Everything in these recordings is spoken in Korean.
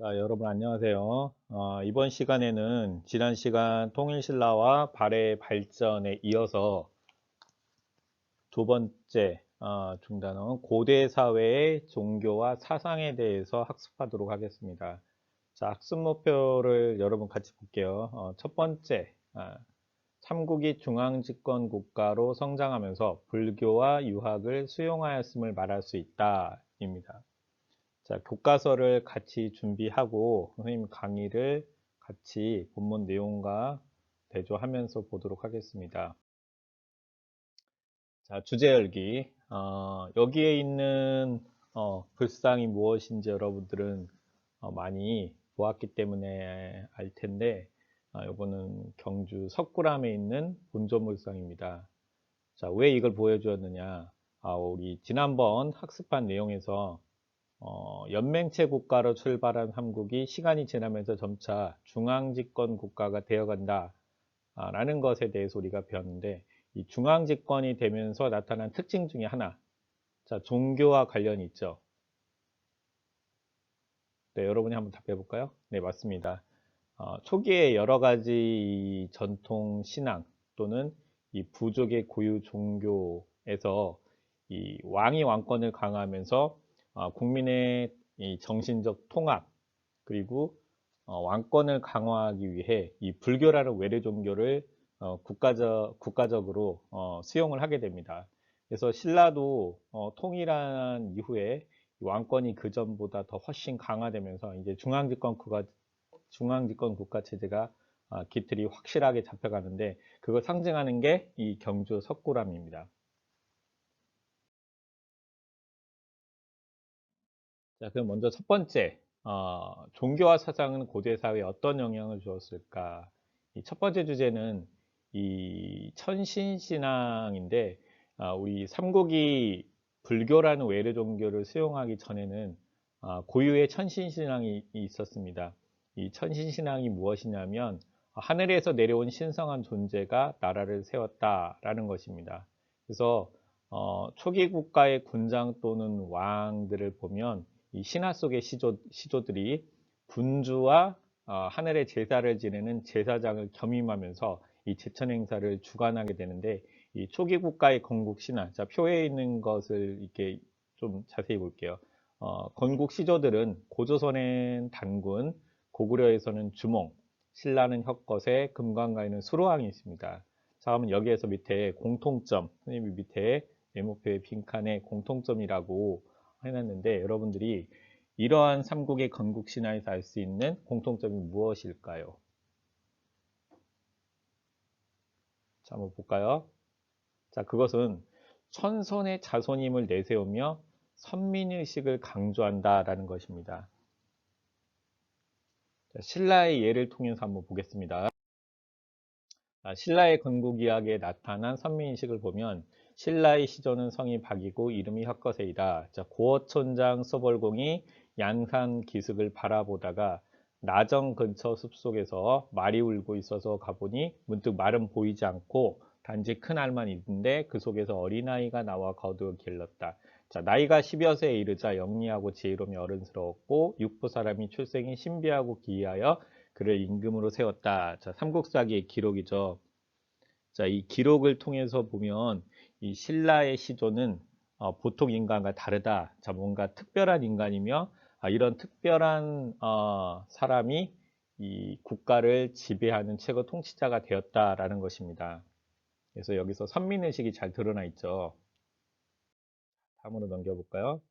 자, 여러분 안녕하세요. 이번 시간에는 지난 시간 통일신라와 발해의 발전에 이어서 두 번째 중단은 고대 사회의 종교와 사상에 대해서 학습하도록 하겠습니다. 자, 학습 목표를 여러분 같이 볼게요. 첫 번째, 삼국이 중앙집권 국가로 성장하면서 불교와 유학을 수용하였음을 말할 수 있다 입니다. 자, 교과서를 같이 준비하고 선생님 강의를 같이 본문 내용과 대조하면서 보도록 하겠습니다. 자, 주제 열기. 여기에 있는 글상이 무엇인지 여러분들은 많이 보았기 때문에 알 텐데, 이거는 경주 석굴암에 있는 본조물상입니다. 자, 왜 이걸 보여주었느냐? 우리 지난번 학습한 내용에서 연맹체 국가로 출발한 삼국이 시간이 지나면서 점차 중앙집권 국가가 되어간다 라는 것에 대해서 우리가 배웠는데, 이 중앙집권이 되면서 나타난 특징 중에 하나, 자, 종교와 관련이 있죠. 네, 여러분이 한번 답해 볼까요? 네, 맞습니다. 초기에 여러 가지 이 전통 신앙 또는 이 부족의 고유 종교에서 이 왕이 왕권을 강화하면서 국민의 이 정신적 통합 그리고 왕권을 강화하기 위해 이 불교라는 외래 종교를 국가적으로 수용을 하게 됩니다. 그래서 신라도 통일한 이후에 왕권이 그 전보다 더 훨씬 강화되면서 이제 중앙집권 국가 체제가 기틀이 확실하게 잡혀가는데, 그걸 상징하는 게 이 경주 석굴암입니다. 자, 그럼 먼저 첫 번째, 종교와 사상은 고대 사회에 어떤 영향을 주었을까? 이 첫 번째 주제는 이 천신신앙인데, 우리 삼국이 불교라는 외래 종교를 수용하기 전에는 고유의 천신신앙이 있었습니다. 이 천신신앙이 무엇이냐면 하늘에서 내려온 신성한 존재가 나라를 세웠다라는 것입니다. 그래서 초기 국가의 군장 또는 왕들을 보면 이 신화 속의 시조들이 군주와 하늘의 제사를 지내는 제사장을 겸임하면서 이 제천 행사를 주관하게 되는데, 이 초기 국가의 건국 신화, 자, 표에 있는 것을 이렇게 좀 자세히 볼게요. 건국 시조들은 고조선엔 단군, 고구려에서는 주몽, 신라는 혁거세, 금관가에는 수로왕이 있습니다. 자, 그러면 여기에서 밑에 공통점, 선생님이 밑에 네모표의 빈칸에 공통점이라고 해놨는데, 여러분들이 이러한 삼국의 건국 신화에서 알 수 있는 공통점이 무엇일까요? 자, 한번 볼까요? 자, 그것은 천선의 자손임을 내세우며 선민의식을 강조한다라는 것입니다. 자, 신라의 예를 통해서 한번 보겠습니다. 신라의 건국 이야기에 나타난 선민의식을 보면, 신라의 시조는 성이 박이고 이름이 혁거세이다. 자, 고어촌장 서벌공이 양산 기슭을 바라보다가 나정 근처 숲속에서 말이 울고 있어서 가보니 문득 말은 보이지 않고 단지 큰 알만 있는데 그 속에서 어린아이가 나와 거두어 길렀다. 자, 나이가 10여 세에 이르자 영리하고 지혜로움이 어른스러웠고 육부 사람이 출생이 신비하고 기이하여 그를 임금으로 세웠다. 자, 삼국사기의 기록이죠. 자, 이 기록을 통해서 보면 이 신라의 시조는 보통 인간과 다르다. 자, 뭔가 특별한 인간이며 이런 특별한 사람이 이 국가를 지배하는 최고 통치자가 되었다라는 것입니다. 그래서 여기서 선민의식이 잘 드러나 있죠. 다음으로 넘겨볼까요?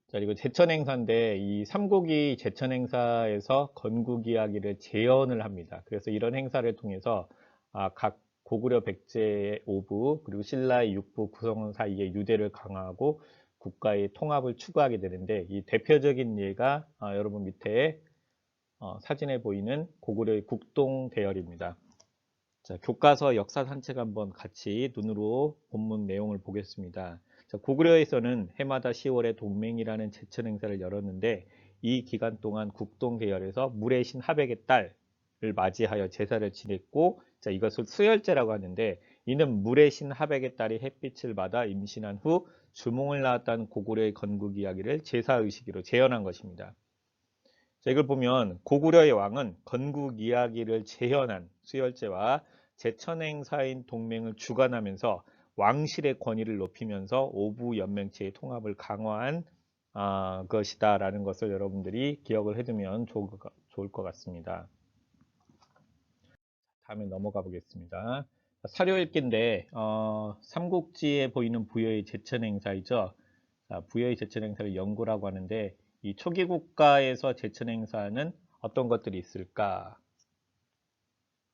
자, 그리고 제천행사인데 이 삼국이 제천행사에서 건국 이야기를 재현을 합니다. 그래서 이런 행사를 통해서 각 고구려 백제의 5부 그리고 신라의 6부 구성 사이에 유대를 강화하고 국가의 통합을 추구하게 되는데, 이 대표적인 예가 여러분 밑에 사진에 보이는 고구려의 국동 대열입니다. 자, 교과서 역사 산책 한번 같이 눈으로 본문 내용을 보겠습니다. 자, 고구려에서는 해마다 10월에 동맹이라는 제천 행사를 열었는데, 이 기간 동안 국동 계열에서 물의 신 하백의 딸을 맞이하여 제사를 지냈고, 자, 이것을 수열제라고 하는데, 이는 물의 신 하백의 딸이 햇빛을 받아 임신한 후 주몽을 낳았다는 고구려의 건국 이야기를 제사 의식으로 재현한 것입니다. 자, 이걸 보면 고구려의 왕은 건국 이야기를 재현한 수열제와 제천행사인 동맹을 주관하면서 왕실의 권위를 높이면서 오부 연맹체의 통합을 강화한 것이다라는 것을 여러분들이 기억을 해두면 좋을 것 같습니다. 다음에 넘어가 보겠습니다. 사료 읽기인데 삼국지에 보이는 부여의 제천행사이죠. 자, 부여의 제천행사를 연구라고 하는데 이 초기 국가에서 제천행사는 어떤 것들이 있을까?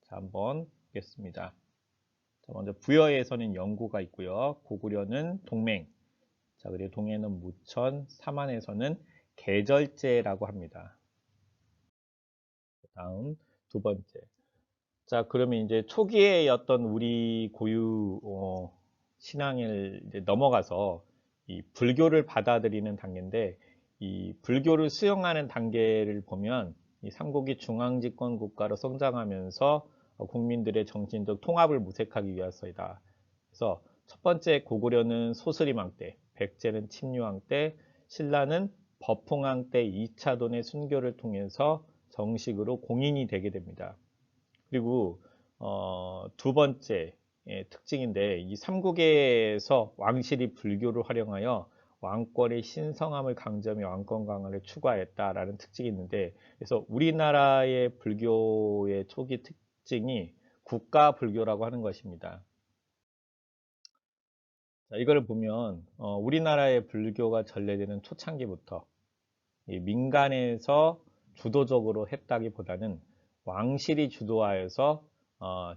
자, 한번 보겠습니다. 자, 먼저 부여에서는 연구가 있고요. 고구려는 동맹, 자, 그리고 동해는 무천, 삼한에서는 계절제라고 합니다. 다음 두 번째. 자, 그러면 이제 초기의 어떤 우리 고유 신앙을 이제 넘어가서 이 불교를 받아들이는 단계인데 이 불교를 수용하는 단계를 보면 이 삼국이 중앙집권 국가로 성장하면서 국민들의 정신적 통합을 모색하기 위해서이다. 그래서 첫 번째 고구려는 소스리망 때, 백제는 침류왕 때, 신라는 법흥왕 때 2차돈의 순교를 통해서 정식으로 공인이 되게 됩니다. 그리고 두 번째 특징인데 이 삼국에서 왕실이 불교를 활용하여 왕권의 신성함을 강조하며 왕권 강화를 추구하였다라는 특징이 있는데 그래서 우리나라의 불교의 초기 특징이 국가 불교라고 하는 것입니다. 자, 이걸 보면 우리나라의 불교가 전래되는 초창기부터 이 민간에서 주도적으로 했다기보다는 왕실이 주도하여서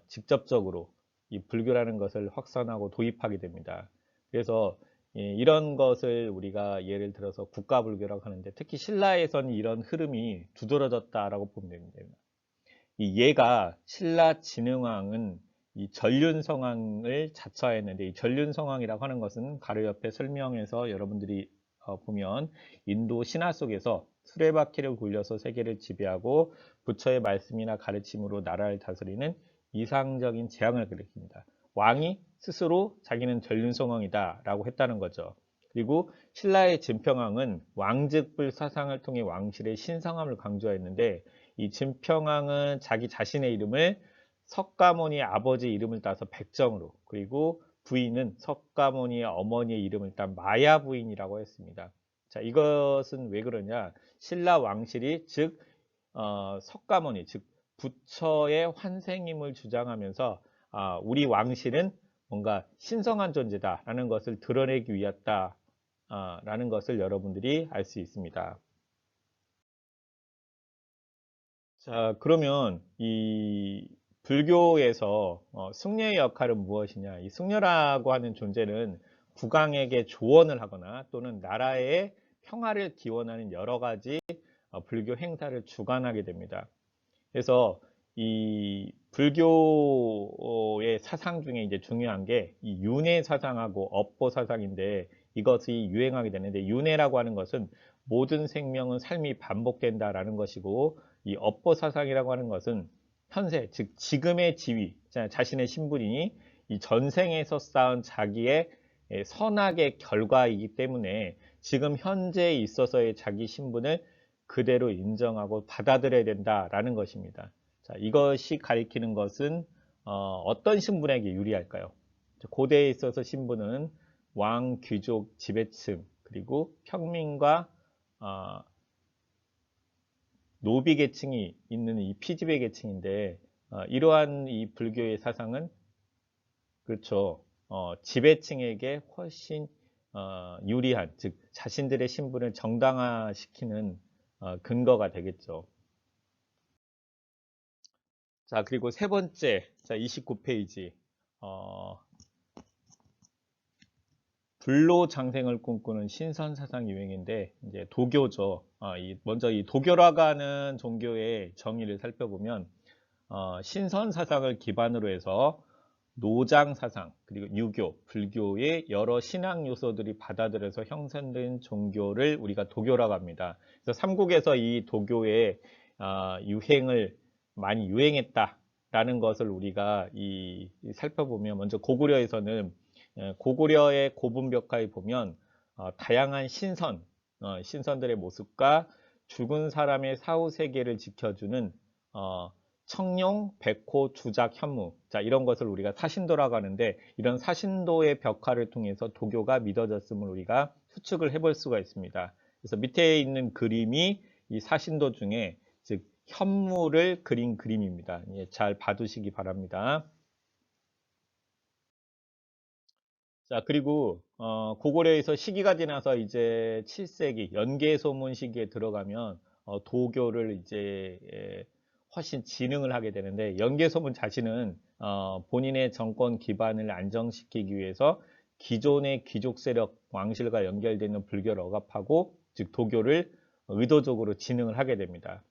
직접적으로 이 불교라는 것을 확산하고 도입하게 됩니다. 그래서 이런 것을 우리가 예를 들어서 국가불교라고 하는데 특히 신라에서는 이런 흐름이 두드러졌다라고 보면 됩니다. 이 얘가 신라 진흥왕은 이 전륜성왕을 자처했는데 이 전륜성왕이라고 하는 것은 가로 옆에 설명해서 여러분들이 보면 인도 신화 속에서 수레바퀴를 굴려서 세계를 지배하고 부처의 말씀이나 가르침으로 나라를 다스리는 이상적인 재앙을 일으킵니다. 왕이 스스로 자기는 전륜성왕이다 라고 했다는 거죠. 그리고 신라의 진평왕은 왕즉불 사상을 통해 왕실의 신성함을 강조했는데 이 진평왕은 자기 자신의 이름을 석가모니의 아버지 이름을 따서 백정으로 그리고 부인은 석가모니의 어머니의 이름을 딴 마야 부인이라고 했습니다. 자, 이것은 왜 그러냐? 신라 왕실이 즉 석가모니 즉 부처의 환생임을 주장하면서 우리 왕실은 뭔가 신성한 존재다라는 것을 드러내기 위했다라는 것을 여러분들이 알 수 있습니다. 자, 그러면 이 불교에서 승려의 역할은 무엇이냐? 이 승려라고 하는 존재는 국왕에게 조언을 하거나 또는 나라의 평화를 기원하는 여러 가지 불교 행사를 주관하게 됩니다. 그래서 이 불교의 사상 중에 이제 중요한 게 이 윤회 사상하고 업보 사상인데 이것이 유행하게 되는데 윤회라고 하는 것은 모든 생명은 삶이 반복된다라는 것이고 이 업보 사상이라고 하는 것은 현세 즉 지금의 지위 자신의 신분이 이 전생에서 쌓은 자기의 선악의 결과이기 때문에 지금 현재에 있어서의 자기 신분을 그대로 인정하고 받아들여야 된다라는 것입니다. 자, 이것이 가리키는 것은 어떤 신분에게 유리할까요? 고대에 있어서 신분은 왕, 귀족, 지배층, 그리고 평민과 노비 계층이 있는 이 피지배 계층인데 이러한 이 불교의 사상은 그렇죠. 지배층에게 훨씬 유리한, 즉 자신들의 신분을 정당화시키는 근거가 되겠죠. 자, 그리고 세 번째, 자, 29페이지. 불로장생을 꿈꾸는 신선사상 유행인데, 이제 도교죠. 먼저 이 도교라고 하는 종교의 정의를 살펴보면, 신선사상을 기반으로 해서 노장사상, 그리고 유교, 불교의 여러 신앙 요소들이 받아들여서 형성된 종교를 우리가 도교라고 합니다. 그래서 삼국에서 이 도교의 유행을 많이 유행했다라는 것을 우리가 살펴보면 먼저 고구려에서는 고구려의 고분벽화에 보면 다양한 신선들의 모습과 죽은 사람의 사후 세계를 지켜주는 청룡, 백호, 주작, 현무. 자, 이런 것을 우리가 사신도라고 하는데 이런 사신도의 벽화를 통해서 도교가 믿어졌음을 우리가 추측을 해볼 수가 있습니다. 그래서 밑에 있는 그림이 이 사신도 중에 즉 현무를 그린 그림입니다. 예, 잘 봐두시기 바랍니다. 자, 그리고 고구려에서 시기가 지나서 이제 7세기 연개소문 시기에 들어가면 도교를 이제 훨씬 진흥을 하게 되는데 연개소문 자신은 본인의 정권 기반을 안정시키기 위해서 기존의 귀족 세력 왕실과 연결되는 불교를 억압하고 즉 도교를 의도적으로 진흥을 하게 됩니다.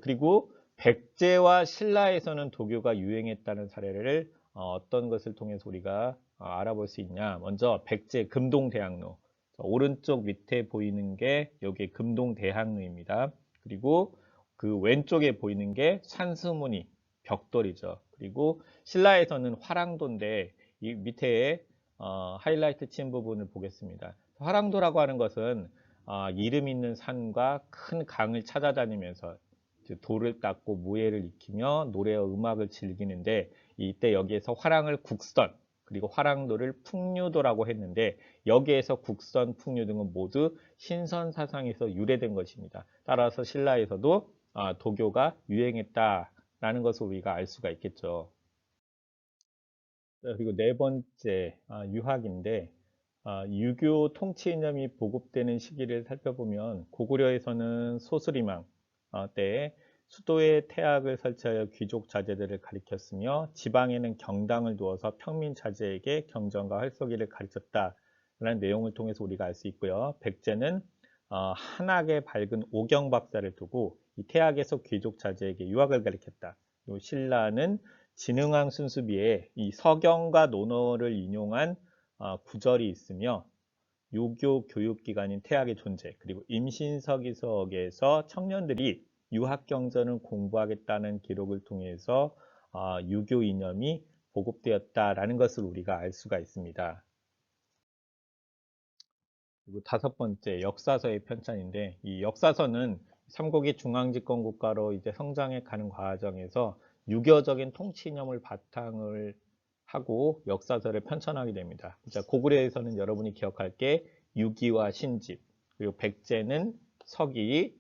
그리고 백제와 신라에서는 도교가 유행했다는 사례를 어떤 것을 통해서 우리가 알아볼 수 있냐. 먼저 백제 금동대학로. 오른쪽 밑에 보이는 게 여기 금동대학로입니다. 그리고 그 왼쪽에 보이는 게 산수무늬 벽돌이죠. 그리고 신라에서는 화랑도인데 이 밑에 하이라이트 친 부분을 보겠습니다. 화랑도라고 하는 것은 이름 있는 산과 큰 강을 찾아다니면서 돌을 닦고 무예를 익히며 노래와 음악을 즐기는데 이때 여기에서 화랑을 국선 그리고 화랑도를 풍류도라고 했는데 여기에서 국선, 풍류 등은 모두 신선 사상에서 유래된 것입니다. 따라서 신라에서도 도교가 유행했다라는 것을 우리가 알 수가 있겠죠. 그리고 네 번째 유학인데 유교 통치 이념이 보급되는 시기를 살펴보면 고구려에서는 소수리망 때에 수도에 태학을 설치하여 귀족 자제들을 가리켰으며 지방에는 경당을 두어서 평민 자제에게 경전과 활쏘기를 가르쳤다라는 내용을 통해서 우리가 알 수 있고요. 백제는 한학의 밝은 오경 박사를 두고 이 태학에서 귀족 자제에게 유학을 가르쳤다. 그리고 신라는 진흥왕 순수비에 이 서경과 논어를 인용한 구절이 있으며 유교 교육기관인 태학의 존재 그리고 임신서기서에서 청년들이 유학경전을 공부하겠다는 기록을 통해서 유교 이념이 보급되었다라는 것을 우리가 알 수가 있습니다. 그리고 다섯 번째 역사서의 편찬인데 이 역사서는 삼국이 중앙집권 국가로 이제 성장해 가는 과정에서 유교적인 통치 이념을 바탕을 하고 역사서를 편찬하게 됩니다. 자, 고구려에서는 여러분이 기억할 게 유기와 신집, 그리고 백제는 서기,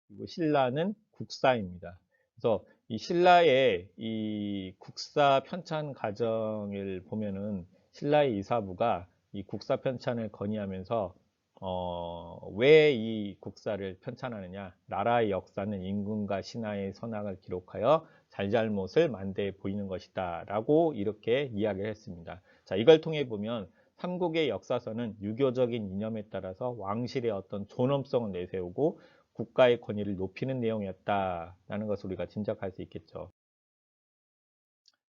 그리고 신라는 국사입니다. 그래서 이 신라의 이 국사 편찬 과정을 보면은 신라의 이사부가 이 국사 편찬을 건의하면서 왜 이 국사를 편찬하느냐? 나라의 역사는 임금과 신하의 선악을 기록하여 잘잘못을 만대해 보이는 것이다 라고 이렇게 이야기를 했습니다. 자, 이걸 통해 보면 삼국의 역사서는 유교적인 이념에 따라서 왕실의 어떤 존엄성을 내세우고 국가의 권위를 높이는 내용이었다라는 것을 우리가 짐작할 수 있겠죠.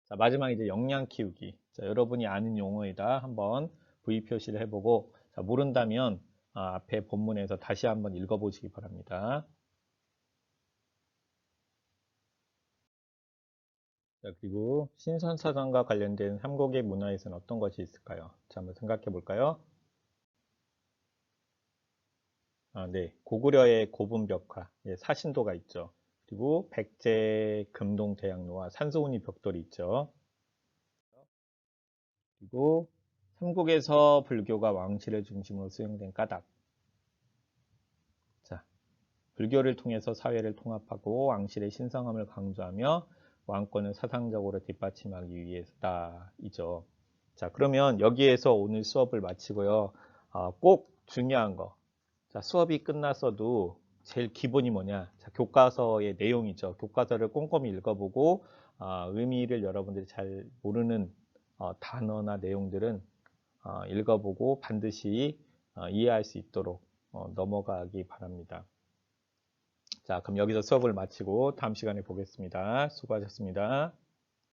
자, 마지막 이제 역량 키우기. 자, 여러분이 아는 용어이다 한번 V 표시를 해보고 자, 모른다면 앞에 본문에서 다시 한번 읽어보시기 바랍니다. 자, 그리고 신선사상과 관련된 삼국의 문화에서는 어떤 것이 있을까요? 자, 한번 생각해 볼까요? 네. 고구려의 고분벽화, 예, 사신도가 있죠. 그리고 백제 금동대학로와 산소운이 벽돌이 있죠. 그리고 삼국에서 불교가 왕실을 중심으로 수용된 까닭. 자, 불교를 통해서 사회를 통합하고 왕실의 신성함을 강조하며 왕권을 사상적으로 뒷받침하기 위해서다. 이죠. 자, 그러면 여기에서 오늘 수업을 마치고요. 꼭 중요한 거. 자, 수업이 끝났어도 제일 기본이 뭐냐? 자, 교과서의 내용이죠. 교과서를 꼼꼼히 읽어보고 의미를 여러분들이 잘 모르는 단어나 내용들은 읽어보고 반드시 이해할 수 있도록 넘어가기 바랍니다. 자, 그럼 여기서 수업을 마치고 다음 시간에 보겠습니다. 수고하셨습니다.